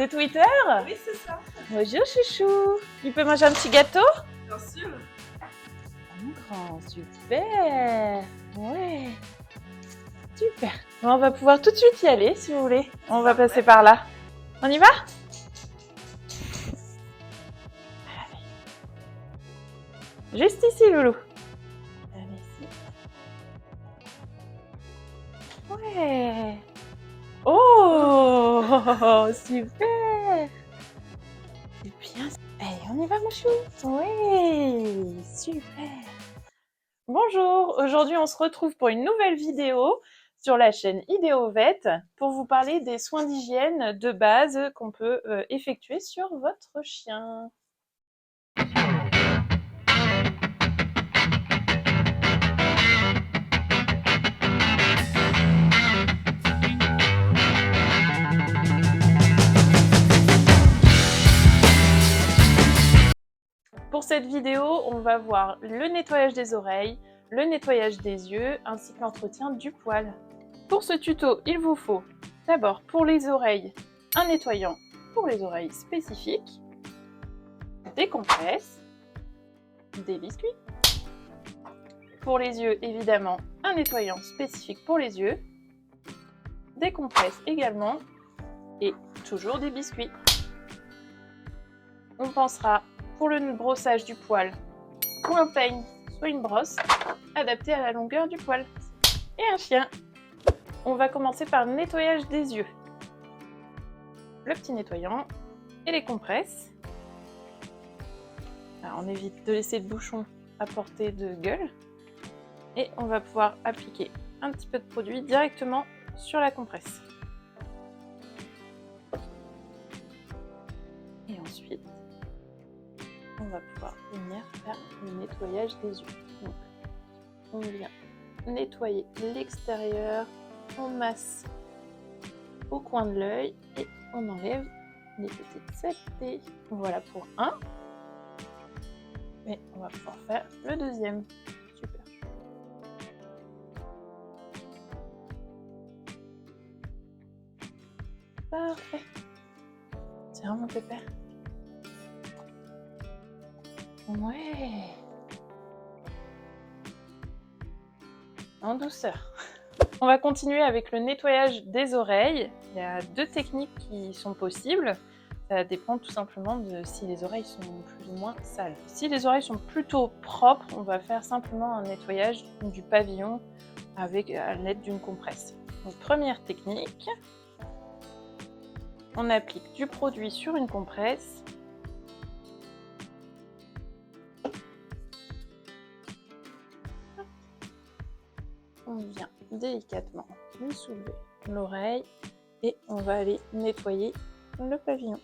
C'est Twitter? Oui, c'est ça. Bonjour chouchou. Tu peux manger un petit gâteau? Bien sûr. Un grand, super. Ouais. Super. Bon, on va pouvoir tout de suite y aller si vous voulez. On va passer par là. On y va? Allez. Juste ici, loulou. Allez, ici. Ouais. Oh, super. C'est bien. Allez, on y va, mon chou. Oui, super. Bonjour, aujourd'hui on se retrouve pour une nouvelle vidéo sur la chaîne Idéovet pour vous parler des soins d'hygiène de base qu'on peut effectuer sur votre chien. Pour cette vidéo, on va voir le nettoyage des oreilles, le nettoyage des yeux, ainsi que l'entretien du poil. Pour ce tuto, il vous faut d'abord pour les oreilles, un nettoyant pour les oreilles spécifiques, des compresses, des biscuits. Pour les yeux, évidemment, un nettoyant spécifique pour les yeux, des compresses également, et toujours des biscuits. On pensera pour le brossage du poil, ou un peigne, soit une brosse, adaptée à la longueur du poil. Et un chien. On va commencer par le nettoyage des yeux. Le petit nettoyant et les compresses. Alors on évite de laisser le bouchon à portée de gueule. Et on va pouvoir appliquer un petit peu de produit directement sur la compresse. Et ensuite, on va pouvoir venir faire le nettoyage des yeux. Donc, on vient nettoyer l'extérieur, on masse au coin de l'œil et on enlève les petites saletés. Voilà pour un. Et on va pouvoir faire le deuxième. Super. Parfait. Tiens, mon pépère. Ouais. En douceur. On va continuer avec le nettoyage des oreilles. Il y a deux techniques qui sont possibles. Ça dépend tout simplement de si les oreilles sont plus ou moins sales. Si les oreilles sont plutôt propres, on va faire simplement un nettoyage du pavillon avec à l'aide d'une compresse. Donc première technique, on applique du produit sur une compresse. On vient délicatement lui soulever l'oreille et on va aller nettoyer le pavillon.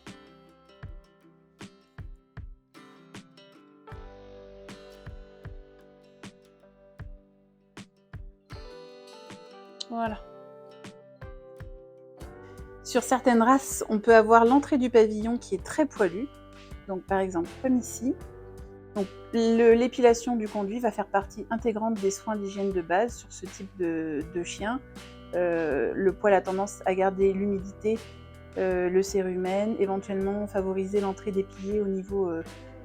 Voilà. Sur certaines races, on peut avoir l'entrée du pavillon qui est très poilue. Donc par exemple, comme ici. Donc l'épilation du conduit va faire partie intégrante des soins d'hygiène de base sur ce type de chien. Le poil a tendance à garder l'humidité, le cérumen, éventuellement favoriser l'entrée des piliers au niveau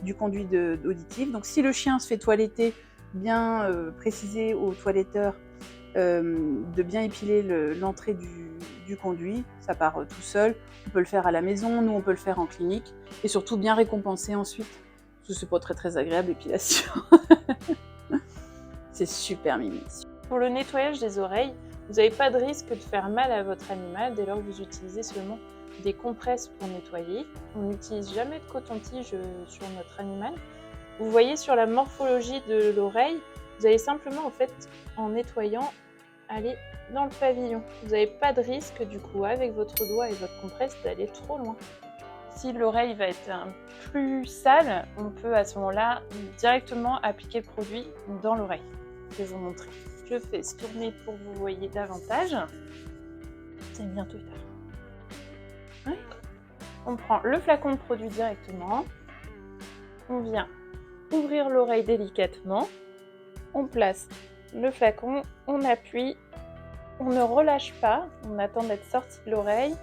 du conduit auditif. Donc si le chien se fait toiletter, bien préciser au toiletteur de bien épiler l'entrée du conduit, ça part tout seul. On peut le faire à la maison, nous on peut le faire en clinique, et surtout bien récompenser ensuite, parce que c'est pas très agréable l'épilation. C'est super mimi. Pour le nettoyage des oreilles, vous n'avez pas de risque de faire mal à votre animal dès lors que vous utilisez seulement des compresses pour nettoyer. On n'utilise jamais de coton-tige sur notre animal. Vous voyez sur la morphologie de l'oreille, vous allez simplement en fait, en nettoyant, aller dans le pavillon. Vous n'avez pas de risque du coup avec votre doigt et votre compresse d'aller trop loin. Si l'oreille va être plus sale, on peut à ce moment-là directement appliquer le produit dans l'oreille. Je vais vous montrer. Je fais se tourner pour que vous voyez davantage. C'est bientôt tard. Ouais. On prend le flacon de produit directement. On vient ouvrir l'oreille délicatement. On place le flacon, on appuie, on ne relâche pas, on attend d'être sorti de l'oreille.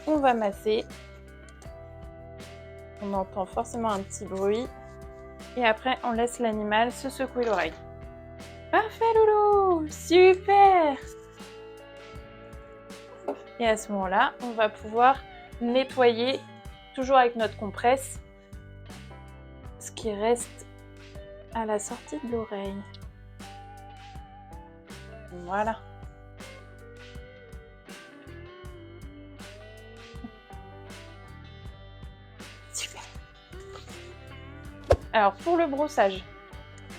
On va masser On entend forcément un petit bruit. Et après, on laisse l'animal se secouer l'oreille. Parfait, Loulou! Super! Et à ce moment-là, on va pouvoir nettoyer, toujours avec notre compresse, ce qui reste à la sortie de l'oreille. Voilà. Super. Alors pour le brossage,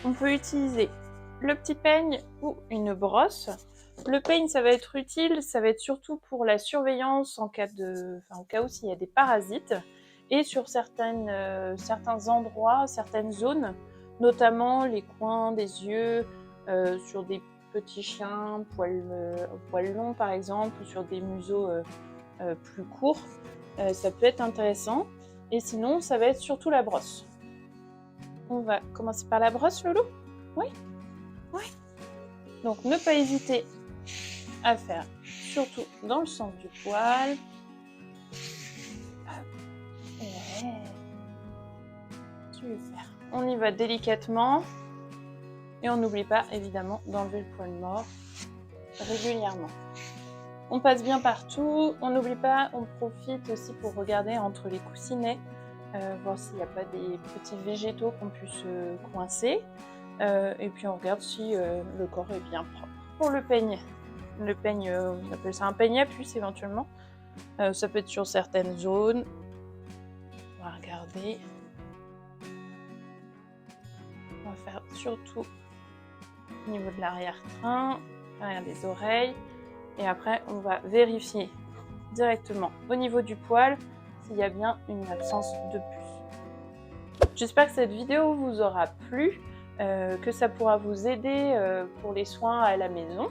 on peut utiliser le petit peigne ou une brosse. Le peigne, ça va être utile, ça va être surtout pour la surveillance en cas au cas où s'il y a des parasites et sur certains endroits, certaines zones, notamment les coins des yeux, sur des petits chiens, poils longs par exemple, ou sur des museaux plus courts, ça peut être intéressant. Et sinon, ça va être surtout la brosse. On va commencer par la brosse, Loulou? Oui? Oui. Donc, ne pas hésiter à faire surtout dans le sens du poil. Ouais. Super. On y va délicatement. Et on n'oublie pas, évidemment, d'enlever le poil mort régulièrement. On passe bien partout. On n'oublie pas, on profite aussi pour regarder entre les coussinets, voir s'il n'y a pas des petits végétaux qu'on puisse coincer. Et puis on regarde si le corps est bien propre. Pour le peigne, on appelle ça un peigne à puce éventuellement. Ça peut être sur certaines zones. On va regarder. On va faire surtout au niveau de l'arrière-train, l'arrière des oreilles. Et après, on va vérifier directement au niveau du poil s'il y a bien une absence de puce. J'espère que cette vidéo vous aura plu, que ça pourra vous aider pour les soins à la maison.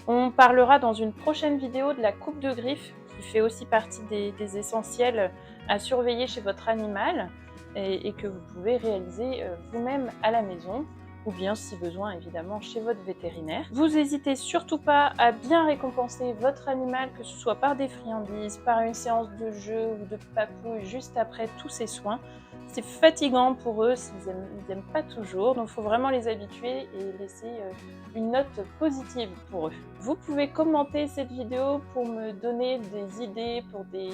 On parlera dans une prochaine vidéo de la coupe de griffes qui fait aussi partie des essentiels à surveiller chez votre animal et que vous pouvez réaliser vous-même à la maison ou bien si besoin évidemment chez votre vétérinaire. Vous n'hésitez surtout pas à bien récompenser votre animal, que ce soit par des friandises, par une séance de jeu ou de papouille juste après tous ces soins. C'est fatigant pour eux s'ils n'aiment pas toujours, donc il faut vraiment les habituer et laisser une note positive pour eux. Vous pouvez commenter cette vidéo pour me donner des idées pour des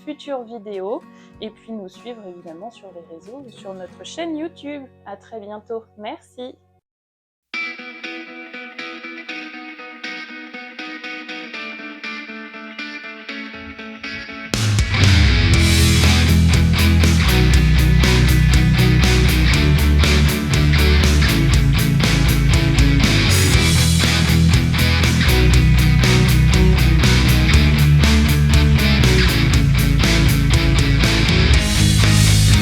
futures vidéos et puis nous suivre évidemment sur les réseaux ou sur notre chaîne YouTube. À très bientôt, merci!